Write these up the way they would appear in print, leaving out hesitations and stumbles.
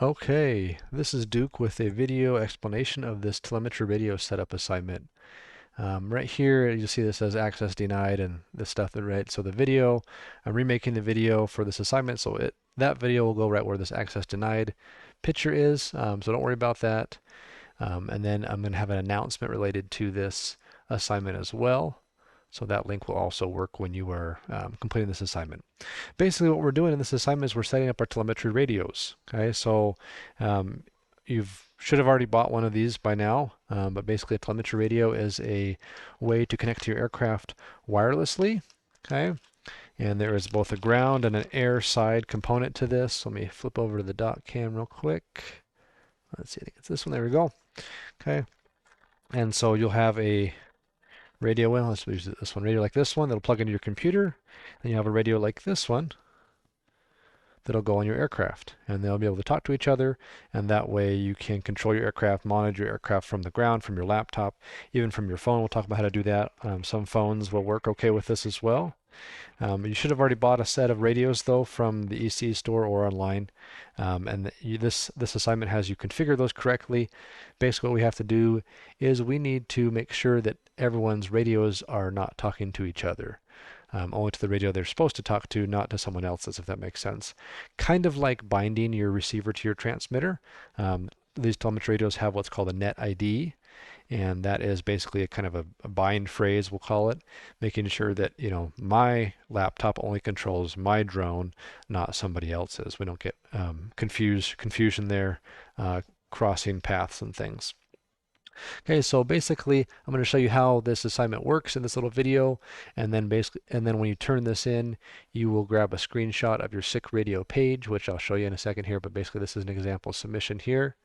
Okay, this is Duke with a video explanation of this telemetry radio setup assignment. Right here, you see this says access denied and this stuff, right? So the video, I'm remaking the video for this assignment, so that video will go right where this access denied picture is, so don't worry about that. And then I'm going to have an announcement related to this assignment as well. So that link will also work when you are completing this assignment. Basically what we're doing in this assignment is we're setting up our telemetry radios. Okay, so you should have already bought one of these by now, but basically a telemetry radio is a way to connect to your aircraft wirelessly. Okay, and there is both a ground and an air side component to this. Let me flip over to the dot cam real quick. Let's see, I think it's this one. There we go. Okay, and so you'll have a radio, well, let's use this one, radio like this one that'll plug into your computer, and you have a radio like this one that'll go on your aircraft, and they'll be able to talk to each other, and that way you can control your aircraft, monitor your aircraft from the ground, from your laptop, even from your phone. We'll talk about how to do that. Some phones will work okay with this as well. You should have already bought a set of radios though from the EC store or online, and this assignment has you configure those correctly. Basically what we have to do is we need to make sure that everyone's radios are not talking to each other. Only to the radio they're supposed to talk to, not to someone else's, if that makes sense. Kind of like binding your receiver to your transmitter. These telemetry radios have what's called a net ID, and that is basically a kind of a bind phrase, we'll call it, making sure that my laptop only controls my drone, not somebody else's. We don't get confusion there, crossing paths and things. Okay, so basically I'm going to show you how this assignment works in this little video, and then when you turn this in, you will grab a screenshot of your SICK radio page, which I'll show you in a second here, but basically this is an example submission here.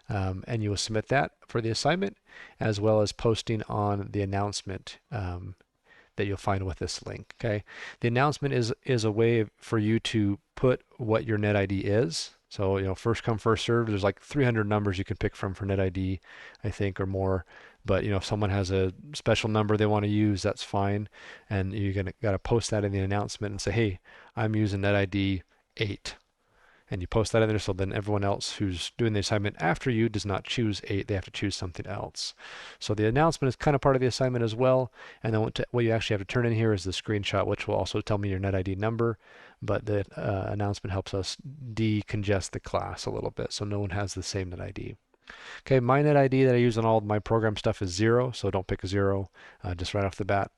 And you will submit that for the assignment, as well as posting on the announcement that you'll find with this link. Okay, the announcement is a way for you to put what your net ID is. So first come first served. There's like 300 numbers you can pick from for net ID, I think, or more. But if someone has a special number they want to use, that's fine, and you're got to post that in the announcement and say, hey, I'm using net ID 8. And you post that in there, so then everyone else who's doing the assignment after you does not choose 8, they have to choose something else. So the announcement is kind of part of the assignment as well, and then what you actually have to turn in here is the screenshot, which will also tell me your net ID number, but the announcement helps us decongest the class a little bit so no one has the same net ID. Okay, my net ID that I use on all of my program stuff is 0, so don't pick 0 just right off the bat.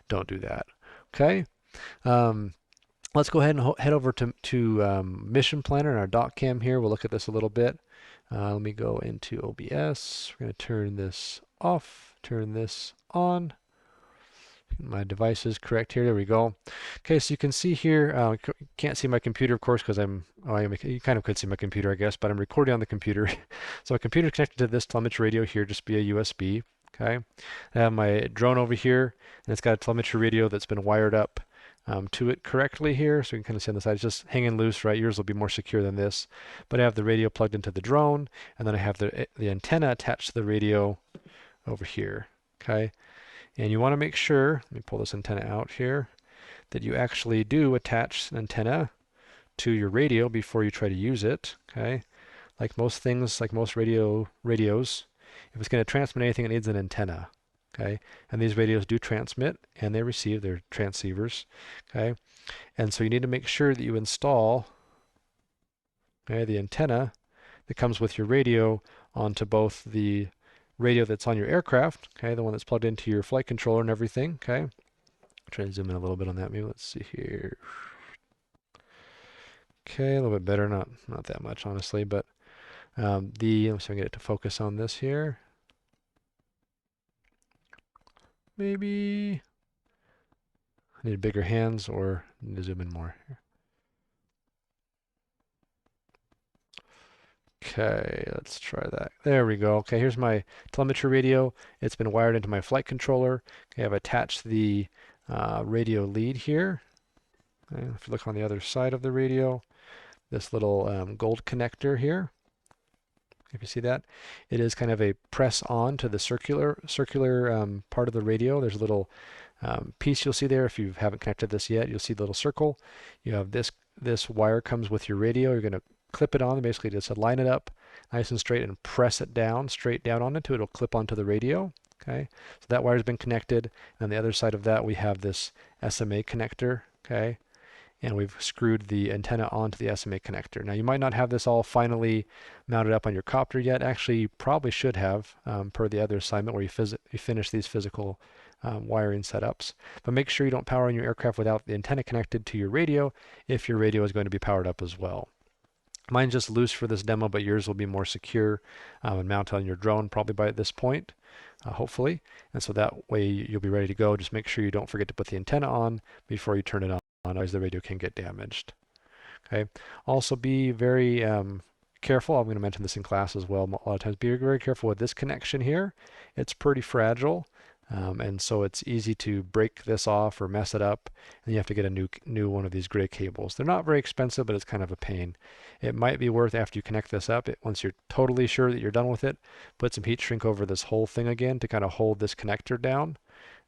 Don't do that. Okay. Let's go ahead and head over to Mission Planner in our dot cam here. We'll look at this a little bit. Let me go into OBS. We're going to turn this off, turn this on. My device is correct here. There we go. Okay, so you can see here, you can't see my computer, of course, because you kind of could see my computer, I guess, but I'm recording on the computer. So my computer is connected to this telemetry radio here, just via USB. Okay, I have my drone over here, and it's got a telemetry radio that's been wired up to it correctly here, so you can kind of see on the side. It's just hanging loose, right? Yours will be more secure than this. But I have the radio plugged into the drone, and then I have the antenna attached to the radio over here. Okay, and you want to make sure, let me pull this antenna out here, that you actually do attach an antenna to your radio before you try to use it. Okay, like most things, like most radios, if it's going to transmit anything, it needs an antenna. Okay, and these radios do transmit and they receive, they're transceivers. Okay, and so you need to make sure that you install the antenna that comes with your radio onto both the radio that's on your aircraft, okay, the one that's plugged into your flight controller and everything. Okay, try to zoom in a little bit on that. Maybe let's see here. Okay, a little bit better, not that much honestly, but let's see if I can get it to focus on this here. Maybe I need bigger hands or need to zoom in more. Okay, let's try that. There we go. Okay, here's my telemetry radio. It's been wired into my flight controller. Okay, I've attached the radio lead here. Okay, if you look on the other side of the radio, this little gold connector here. If you see that, it is kind of a press on to the circular part of the radio. There's a little piece you'll see there. If you haven't connected this yet, you'll see the little circle. You have this wire comes with your radio. You're going to clip it on, basically just line it up nice and straight and press it down, straight down onto it. It'll clip onto the radio. Okay, so that wire's been connected. And on the other side of that, we have this SMA connector. Okay, and we've screwed the antenna onto the SMA connector. Now you might not have this all finally mounted up on your copter yet. Actually, you probably should have, per the other assignment where you finish these physical wiring setups. But make sure you don't power on your aircraft without the antenna connected to your radio if your radio is going to be powered up as well. Mine's just loose for this demo, but yours will be more secure and mount on your drone probably by this point, hopefully. And so that way you'll be ready to go. Just make sure you don't forget to put the antenna on before you turn it on, otherwise the radio can get damaged. Okay. Also be very careful. I'm going to mention this in class as well. A lot of times, be very careful with this connection here. It's pretty fragile. And so it's easy to break this off or mess it up, and you have to get a new one of these gray cables. They're not very expensive, but it's kind of a pain. It might be worth, after you connect this up, once you're totally sure that you're done with it, put some heat shrink over this whole thing again to kind of hold this connector down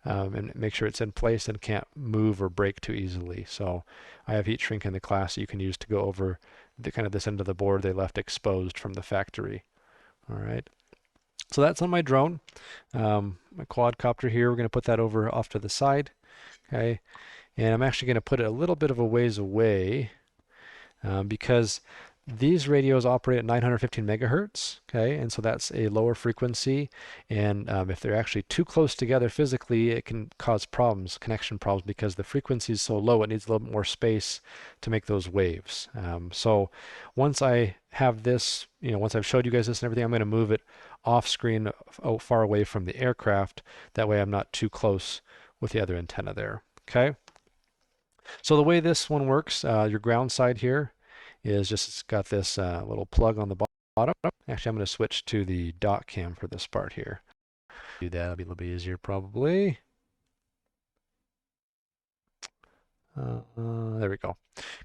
and make sure it's in place and can't move or break too easily. So I have heat shrink in the class that you can use to go over the kind of this end of the board they left exposed from the factory. All right. So that's on my drone. My quadcopter here, we're going to put that over off to the side. Okay, and I'm actually going to put it a little bit of a ways away because these radios operate at 915 megahertz, okay, and so that's a lower frequency, and if they're actually too close together physically, it can cause problems, connection problems, because the frequency is so low, it needs a little bit more space to make those waves. So once I have this, once I've showed you guys this and everything, I'm going to move it off screen, far away from the aircraft. That way I'm not too close with the other antenna there, okay? So the way this one works, your ground side here, is just it's got this little plug on the bottom. Actually, I'm going to switch to the dot cam for this part here. Do that, it'll be a little bit easier probably. There we go.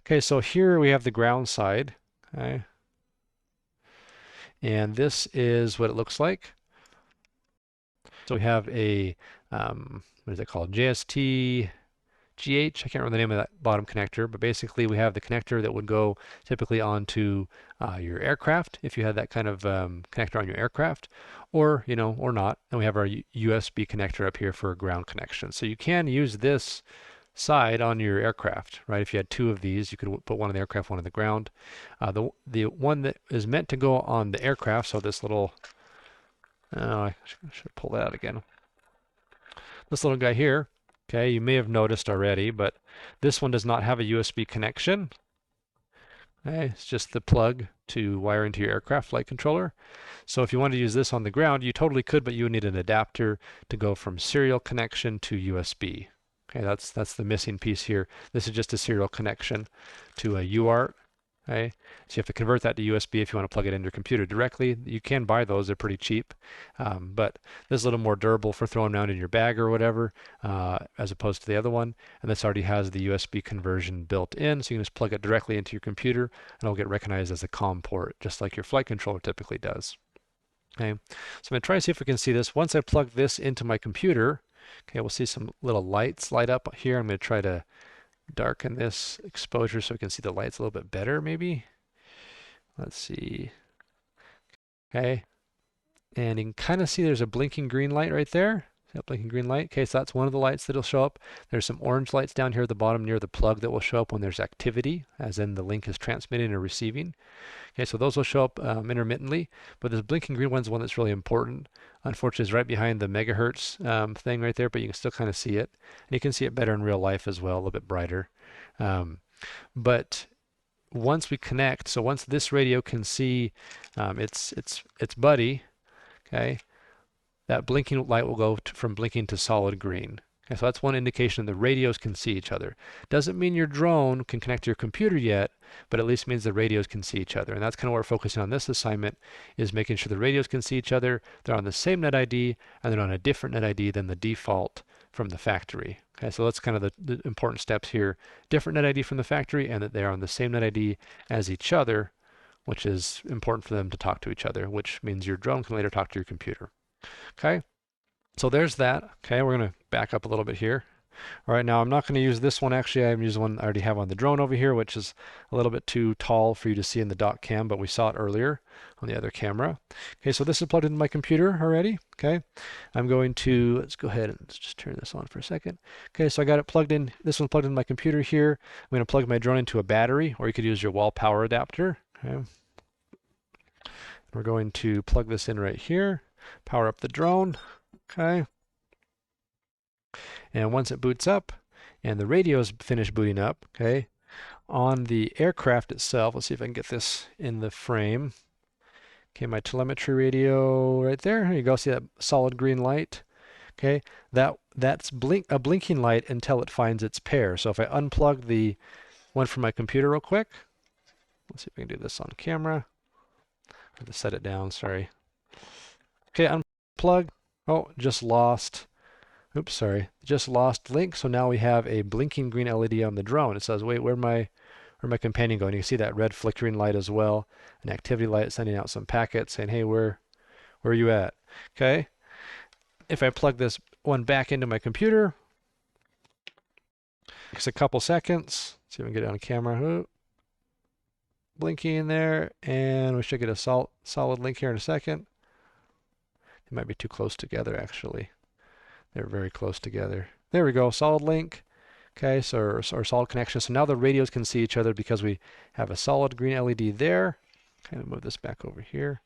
Okay, so here we have the ground side. Okay, and this is what it looks like. So we have a what is it called? JST GH, I can't remember the name of that bottom connector, but basically we have the connector that would go typically onto your aircraft if you had that kind of connector on your aircraft, or or not. And we have our USB connector up here for a ground connection. So you can use this side on your aircraft, right? If you had two of these, you could put one on the aircraft, one on the ground. The one that is meant to go on the aircraft, so this little, I should pull that out again. This little guy here, okay, you may have noticed already, but this one does not have a USB connection. Okay, it's just the plug to wire into your aircraft flight controller. So if you wanted to use this on the ground, you totally could, but you would need an adapter to go from serial connection to USB. Okay, that's the missing piece here. This is just a serial connection to a UART. Okay, so you have to convert that to USB if you want to plug it into your computer directly. You can buy those; they're pretty cheap, but this is a little more durable for throwing around in your bag or whatever, as opposed to the other one. And this already has the USB conversion built in, so you can just plug it directly into your computer, and it'll get recognized as a COM port, just like your flight controller typically does. Okay, so I'm going to try to see if we can see this. Once I plug this into my computer, okay, we'll see some little lights light up here. I'm going to try to darken this exposure so we can see the lights a little bit better maybe. Let's see. Okay, and you can kind of see there's a blinking green light right there. See that blinking green light? Okay, so that's one of the lights that'll show up. There's some orange lights down here at the bottom near the plug that will show up when there's activity, as in the link is transmitting or receiving. Okay, so those will show up intermittently, but this blinking green one's one that's really important. Unfortunately, it's right behind the megahertz thing right there, but you can still kind of see it. And you can see it better in real life as well, a little bit brighter. But once we connect, so once this radio can see its buddy, okay, that blinking light will go from blinking to solid green. Okay, so that's one indication the radios can see each other. Doesn't mean your drone can connect to your computer yet, but at least means the radios can see each other. And that's kind of what we're focusing on this assignment, is making sure the radios can see each other, they're on the same net ID, and they're on a different net ID than the default from the factory. Okay, so that's kind of the important steps here. Different net ID from the factory, and that they're on the same net ID as each other, which is important for them to talk to each other, which means your drone can later talk to your computer. Okay, so there's that. Okay, we're going to back up a little bit here. All right, now I'm not going to use this one. Actually, I'm using one I already have on the drone over here, which is a little bit too tall for you to see in the dock cam, but we saw it earlier on the other camera. Okay, so this is plugged into my computer already. Okay, I'm going to, let's go ahead and let's just turn this on for a second. Okay, so I got it plugged in. This one's plugged in my computer here. I'm going to plug my drone into a battery, or you could use your wall power adapter. Okay. We're going to plug this in right here, power up the drone. Okay. And once it boots up and the radio's finished booting up, okay, on the aircraft itself, let's see if I can get this in the frame. Okay, my telemetry radio right there. Here you go. See that solid green light? Okay, that's a blinking light until it finds its pair. So if I unplug the one from my computer real quick, let's see if we can do this on camera. I have to set it down, sorry. Okay, unplug. Oh, just lost. Oops, sorry. Just lost link. So now we have a blinking green LED on the drone. It says, wait, where'd my companion go? And you can see that red flickering light as well. An activity light sending out some packets saying, hey, where are you at? Okay. If I plug this one back into my computer, takes a couple seconds. Let's see if we can get it on camera. Oh, blinking there, and we should get a solid link here in a second. They might be too close together, actually. They're very close together. There we go, solid link. Okay, so our solid connection. So now the radios can see each other because we have a solid green LED there. Kind of move this back over here.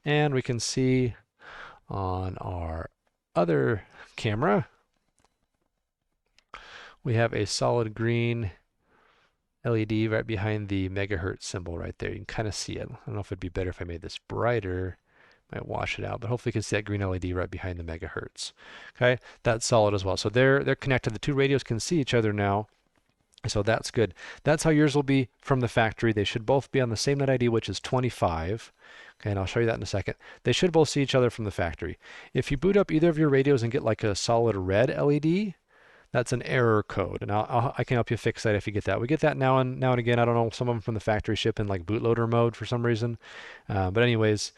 And we can see on our other camera, we have a solid green LED right behind the megahertz symbol right there. You can kind of see it. I don't know if it'd be better if I made this brighter. Might wash it out, but hopefully you can see that green LED right behind the megahertz. Okay, that's solid as well. So they're connected. The two radios can see each other now. So that's good. That's how yours will be from the factory. They should both be on the same net ID, which is 25. Okay, and I'll show you that in a second. They should both see each other from the factory. If you boot up either of your radios and get like a solid red LED, that's an error code, and I can help you fix that if you get that. We get that now and again. I don't know, some of them from the factory ship in like bootloader mode for some reason. But anyways,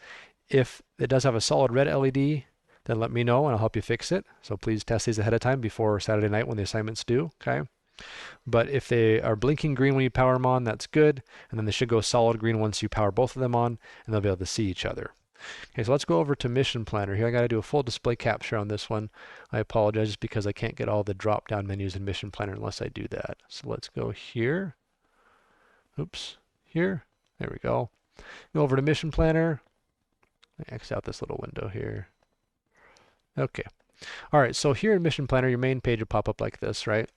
if it does have a solid red LED, then let me know and I'll help you fix it. So please test these ahead of time before Saturday night when the assignment's due, okay? But if they are blinking green when you power them on, that's good. And then they should go solid green once you power both of them on, and they'll be able to see each other. Okay, so let's go over to Mission Planner here. I got to do a full display capture on this one. I apologize just because I can't get all the drop-down menus in Mission Planner unless I do that. So let's go here. Oops, here. There we go. Go over to Mission Planner. X out this little window here. Okay. All right, so here in Mission Planner, your main page will pop up like this, right?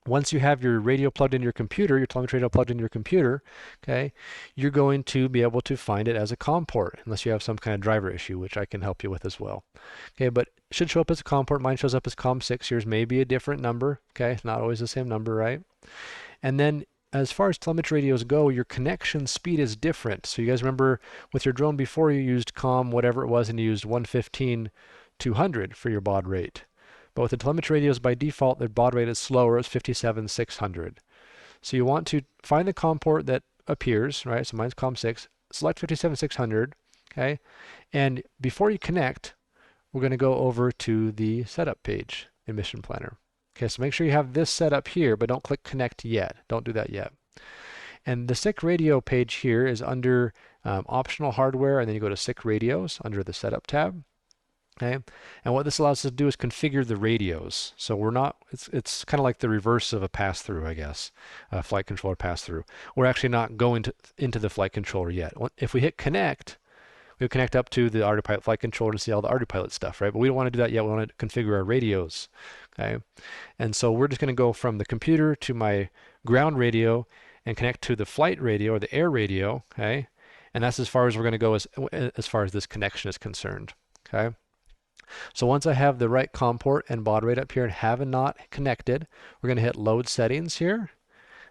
Once you have your radio plugged into your computer, your telemetry radio plugged into your computer, okay, you're going to be able to find it as a COM port, unless you have some kind of driver issue, which I can help you with as well. Okay, but it should show up as a COM port. Mine shows up as COM6. Yours may be a different number, okay? It's not always the same number, right? And then as far as telemetry radios go, your connection speed is different. So you guys remember with your drone before you used COM, whatever it was, and you used 115/200 for your baud rate. But with the telemetry radios, by default, their baud rate is slower. It's 57/600. So you want to find the COM port that appears, right? So mine's COM6. Select 57/600, okay? And before you connect, we're going to go over to the setup page in Mission Planner. Okay, so make sure you have this set up here, but don't click connect yet. Don't do that yet. And the SICK radio page here is under optional hardware, and then you go to SICK radios under the setup tab. Okay, and what this allows us to do is configure the radios. So we're not, it's kind of like the reverse of a pass-through, I guess, a flight controller pass-through. We're actually not going into the flight controller yet. If we hit connect, we'll connect up to the autopilot flight controller to see all the autopilot stuff, right? But we don't want to do that yet. We want to configure our radios, okay? And so we're just going to go from the computer to my ground radio and connect to the flight radio or the air radio, okay? And that's as far as we're going to go as far as this connection is concerned, okay? So once I have the right COM port and baud rate up here and have and not connected, we're going to hit load settings here.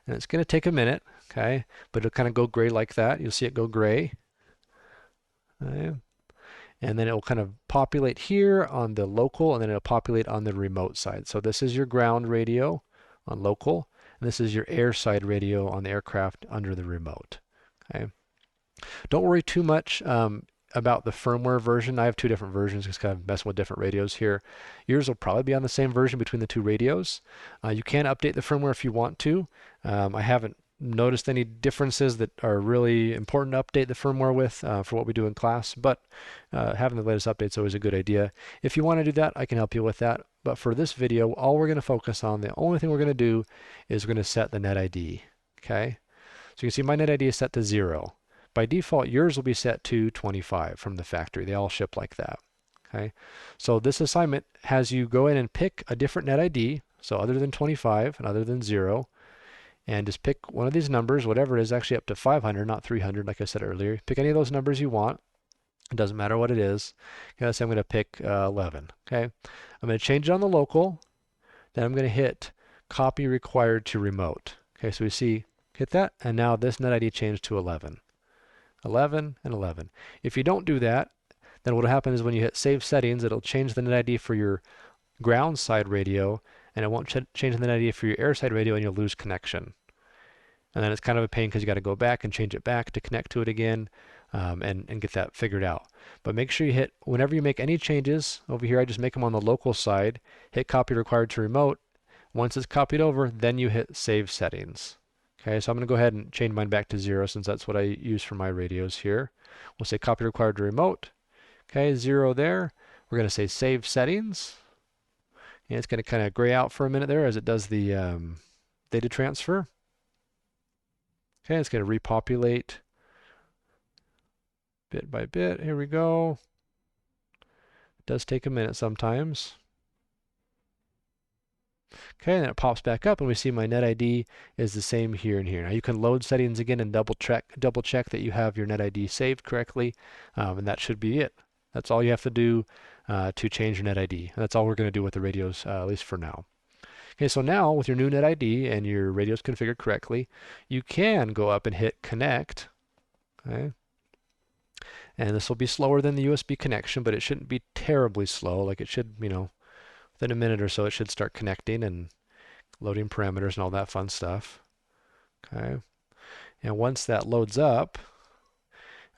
And it's going to take a minute, okay? But it'll kind of go gray like that. You'll see it go gray. Okay. And then it will kind of populate here on the local, and then it'll populate on the remote side. So this is your ground radio on local, and this is your air side radio on the aircraft under the remote. Okay. Don't worry too much. about the firmware version. I have two different versions, just kind of messing with different radios here. Yours will probably be on the same version between the two radios. You can update the firmware if you want to. I haven't noticed any differences that are really important to update the firmware with for what we do in class, but having the latest updates is always a good idea. If you want to do that, I can help you with that. But for this video, all we're going to focus on, the only thing we're going to do is we're going to set the net ID. Okay? So you can see my net ID is set to 0. By default, yours will be set to 25 from the factory. They all ship like that. Okay? So this assignment has you go in and pick a different net ID, so other than 25 and other than 0, and just pick one of these numbers, whatever it is, actually up to 500, not 300, like I said earlier. Pick any of those numbers you want. It doesn't matter what it is. Okay, let's say I'm going to pick 11. Okay, I'm going to change it on the local. Then I'm going to hit copy required to remote. Okay, so we see, hit that, and now this net ID changed to 11. 11 and 11. If you don't do that, then what will happen is when you hit save settings, it'll change the net ID for your ground side radio, and it won't change the net ID for your airside radio, and you'll lose connection. And then it's kind of a pain because you got to go back and change it back to connect to it again, and get that figured out. But make sure you hit, whenever you make any changes, over here I just make them on the local side, hit copy required to remote. Once it's copied over, then you hit save settings. Okay, so I'm going to go ahead and change mine back to 0 since that's what I use for my radios here. We'll say copy required to remote. Okay, 0 there. We're going to say save settings. And it's going to kind of gray out for a minute there as it does the data transfer. Okay, it's going to repopulate bit by bit. Here we go. It does take a minute sometimes. Okay, and then it pops back up and we see my net ID is the same here and here. Now you can load settings again and double check that you have your net ID saved correctly, and that should be it. That's all you have to do to change your net ID. And that's all we're going to do with the radios, at least for now. Okay, so now with your new net ID and your radios configured correctly, you can go up and hit connect. Okay. And this will be slower than the USB connection, but it shouldn't be terribly slow. Like it should, within a minute or so, it should start connecting and loading parameters and all that fun stuff. Okay. And once that loads up,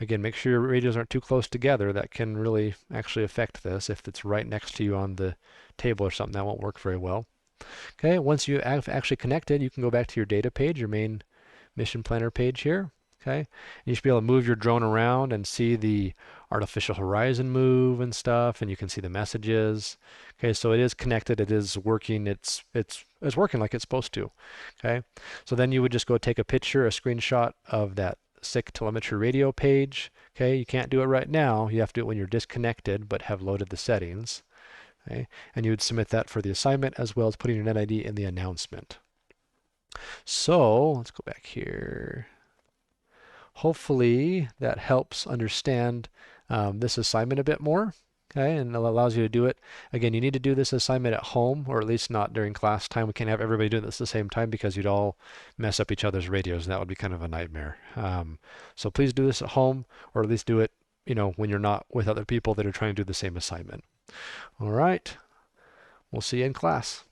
again, make sure your radios aren't too close together. That can really actually affect this. If it's right next to you on the table or something, that won't work very well. Okay, once you have actually connected, you can go back to your data page, your main mission planner page here. Okay, and you should be able to move your drone around and see the artificial horizon move and stuff, and you can see the messages. Okay, so it is connected, it is working, it's working like it's supposed to. Okay, so then you would just go take a picture, a screenshot of that SICK telemetry radio page. Okay, you can't do it right now. You have to do it when you're disconnected but have loaded the settings. Okay, and you would submit that for the assignment as well as putting your net ID in the announcement. So let's go back here. Hopefully that helps understand this assignment a bit more. Okay, and it allows you to do it. Again, you need to do this assignment at home, or at least not during class time. We can't have everybody doing this at the same time because you'd all mess up each other's radios, and that would be kind of a nightmare. So please do this at home, or at least do it, when you're not with other people that are trying to do the same assignment. All right, we'll see you in class.